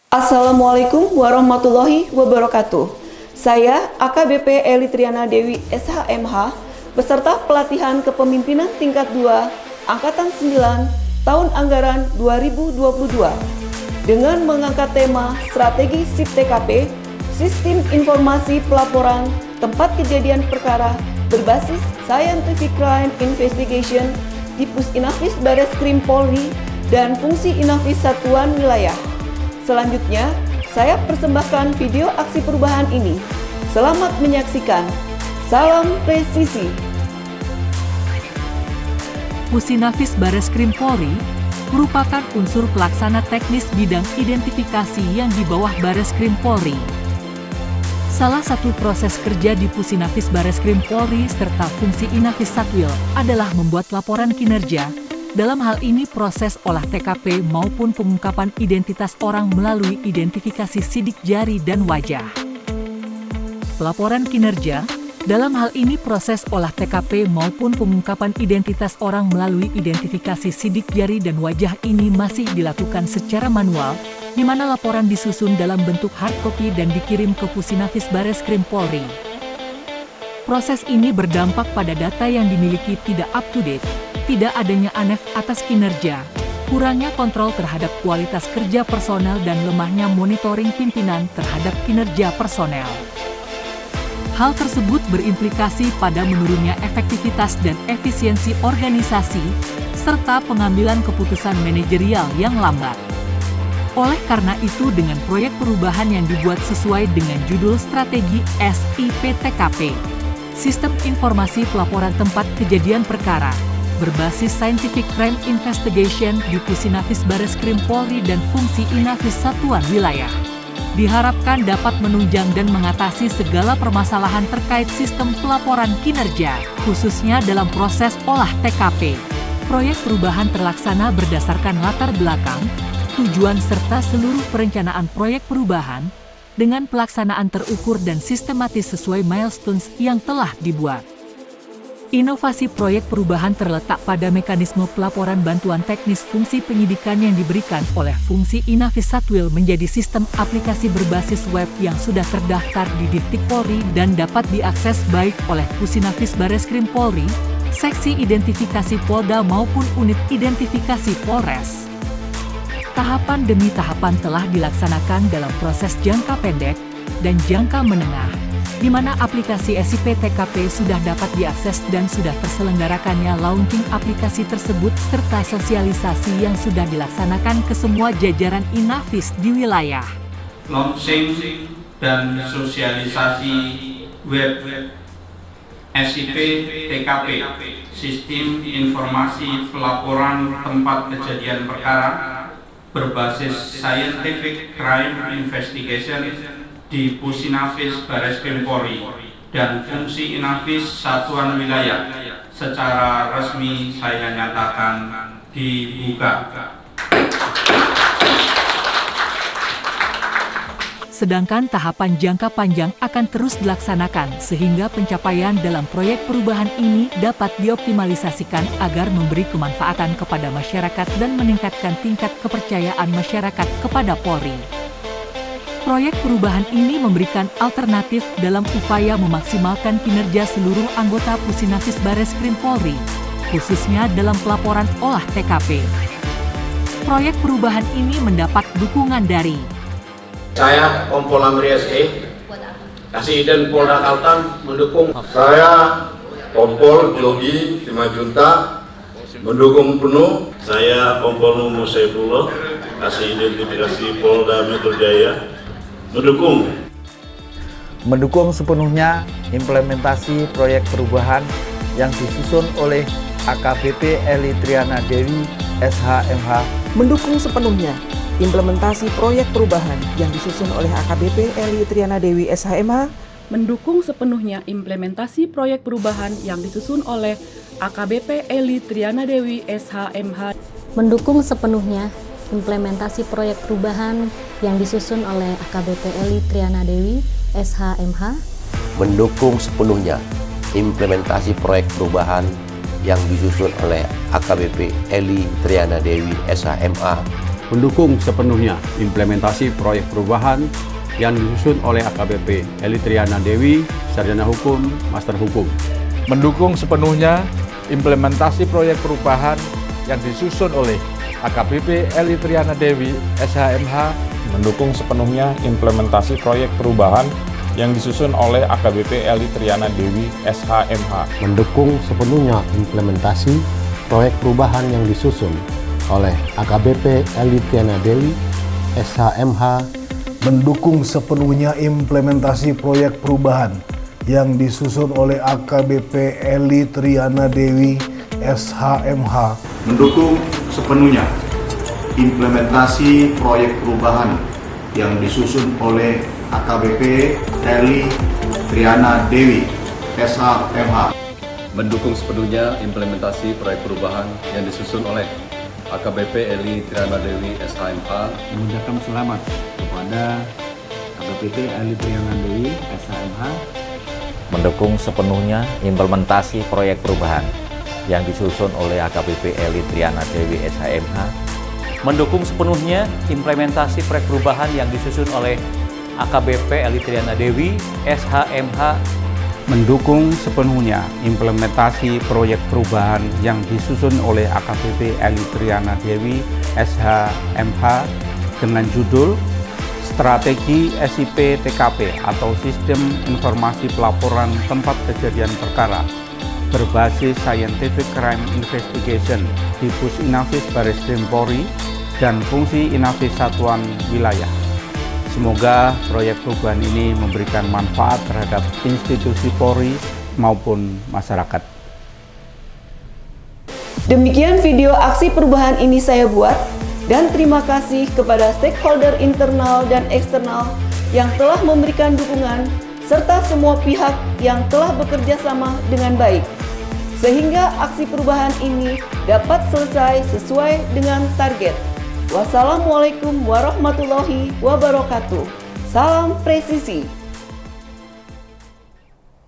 Assalamualaikum warahmatullahi wabarakatuh. Saya AKBP Eli Triana Dewi SHMH beserta pelatihan kepemimpinan tingkat 2 Angkatan 9 tahun anggaran 2022 dengan mengangkat tema Strategi SIP TKP, Sistem Informasi Pelaporan Tempat Kejadian Perkara berbasis Scientific Crime Investigation di Pusinafis Bareskrim Polri dan fungsi Inafis Satuan Wilayah. Selanjutnya, saya persembahkan video aksi perubahan ini. Selamat menyaksikan. Salam presisi. Pusinafis Bareskrim Polri merupakan unsur pelaksana teknis bidang identifikasi yang di bawah Bareskrim Polri. Salah satu proses kerja di Pusinafis Bareskrim Polri serta fungsi Inafis Satwil adalah membuat laporan kinerja. Dalam hal ini proses olah TKP maupun pengungkapan identitas orang melalui identifikasi sidik jari dan wajah. Pelaporan kinerja, dalam hal ini proses olah TKP maupun pengungkapan identitas orang melalui identifikasi sidik jari dan wajah ini masih dilakukan secara manual, di mana laporan disusun dalam bentuk hard copy dan dikirim ke Pusinafis Bareskrim Polri. Proses ini berdampak pada data yang dimiliki tidak up-to-date, tidak adanya ANEF atas kinerja, kurangnya kontrol terhadap kualitas kerja personel dan lemahnya monitoring pimpinan terhadap kinerja personel. Hal tersebut berimplikasi pada menurunnya efektivitas dan efisiensi organisasi, serta pengambilan keputusan manajerial yang lambat. Oleh karena itu dengan proyek perubahan yang dibuat sesuai dengan judul strategi SIP TKP, Sistem Informasi Pelaporan Tempat Kejadian Perkara, berbasis Scientific Crime Investigation di Pusinafis Bareskrim Polri dan fungsi Inafis Satuan Wilayah, diharapkan dapat menunjang dan mengatasi segala permasalahan terkait sistem pelaporan kinerja, khususnya dalam proses olah TKP. Proyek perubahan terlaksana berdasarkan latar belakang, tujuan serta seluruh perencanaan proyek perubahan, dengan pelaksanaan terukur dan sistematis sesuai milestones yang telah dibuat. Inovasi proyek perubahan terletak pada mekanisme pelaporan bantuan teknis fungsi penyidikan yang diberikan oleh fungsi Inafis Satwil menjadi sistem aplikasi berbasis web yang sudah terdaftar di Diftik Polri dan dapat diakses baik oleh Pusinafis Bareskrim Polri, Seksi Identifikasi Polda maupun Unit Identifikasi Polres. Tahapan demi tahapan telah dilaksanakan dalam proses jangka pendek dan jangka menengah, di mana aplikasi SIP TKP sudah dapat diakses dan sudah terselenggarakannya launching aplikasi tersebut serta sosialisasi yang sudah dilaksanakan ke semua jajaran Inafis di wilayah. Launching dan sosialisasi web SIP TKP, Sistem Informasi Pelaporan Tempat Kejadian Perkara, berbasis Scientific Crime Investigation di Pusinafis Bareskrim Polri dan fungsi Inafis Satuan Wilayah secara resmi saya nyatakan dibuka. Sedangkan tahapan jangka panjang akan terus dilaksanakan sehingga pencapaian dalam proyek perubahan ini dapat dioptimalisasikan agar memberi kemanfaatan kepada masyarakat dan meningkatkan tingkat kepercayaan masyarakat kepada Polri. Proyek perubahan ini memberikan alternatif dalam upaya memaksimalkan kinerja seluruh anggota Pusinafis Bareskrim Polri, khususnya dalam pelaporan olah TKP. Proyek perubahan ini mendapat dukungan dari saya Kompol Amri SE, Kasih Iden Polda Kalteng mendukung. Saya Kompol Jogi Simajunta mendukung penuh. Saya Kompol Numu Saifullah, Kasih Identifikasi Polda Metro Jaya mendukung sepenuhnya implementasi proyek perubahan yang disusun oleh AKBP Eli Triana Dewi SHMH. Mendukung sepenuhnya implementasi proyek perubahan yang disusun oleh AKBP Eli Triana Dewi SHMH. Mendukung sepenuhnya implementasi proyek perubahan yang disusun oleh AKBP Eli Triana Dewi SHMH. Mendukung sepenuhnya implementasi proyek perubahan yang disusun oleh AKBP Eli Triana Dewi SHMH. Mendukung sepenuhnya implementasi proyek perubahan yang disusun oleh AKBP Eli Triana Dewi SHMH mendukung sepenuhnya implementasi proyek perubahan yang disusun oleh AKBP Eli Triana Dewi, Sarjana Hukum, Master Hukum. Mendukung sepenuhnya implementasi proyek perubahan yang disusun oleh AKBP Eli Triana Dewi, SHMH. Mendukung sepenuhnya implementasi proyek perubahan yang disusun oleh AKBP Eli Triana Dewi, SHMH. Mendukung sepenuhnya implementasi proyek perubahan yang disusun oleh AKBP Eli Triana Dewi, SHMH. Mendukung sepenuhnya implementasi proyek perubahan yang disusun oleh AKBP Eli Triana Dewi, SHMH. Mendukung sepenuhnya implementasi proyek perubahan yang disusun oleh AKBP Eli Triana Dewi, SHMH. Mendukung sepenuhnya implementasi proyek perubahan yang disusun oleh AKBP Eli Triana Dewi, SHMH. Mengucapkan selamat kepada AKBP Eli Triana Dewi, SHMH. Mendukung sepenuhnya implementasi proyek perubahan yang disusun oleh AKBP Eli Triana Dewi, SHMH. Mendukung sepenuhnya implementasi proyek perubahan yang disusun oleh AKBP Eli Triana Dewi, SHMH. Mendukung sepenuhnya implementasi proyek perubahan yang disusun oleh AKBP Eli Triana Dewi, SHMH dengan judul Strategi SIP TKP atau Sistem Informasi Pelaporan Tempat Kejadian Perkara berbasis Scientific Crime Investigation di Pusinafis Bareskrim Polri dan fungsi Inafis Satuan Wilayah. Semoga proyek perubahan ini memberikan manfaat terhadap institusi Polri maupun masyarakat. Demikian video aksi perubahan ini saya buat, dan terima kasih kepada stakeholder internal dan eksternal yang telah memberikan dukungan serta semua pihak yang telah bekerja sama dengan baik, sehingga aksi perubahan ini dapat selesai sesuai dengan target. Wassalamualaikum warahmatullahi wabarakatuh. Salam presisi.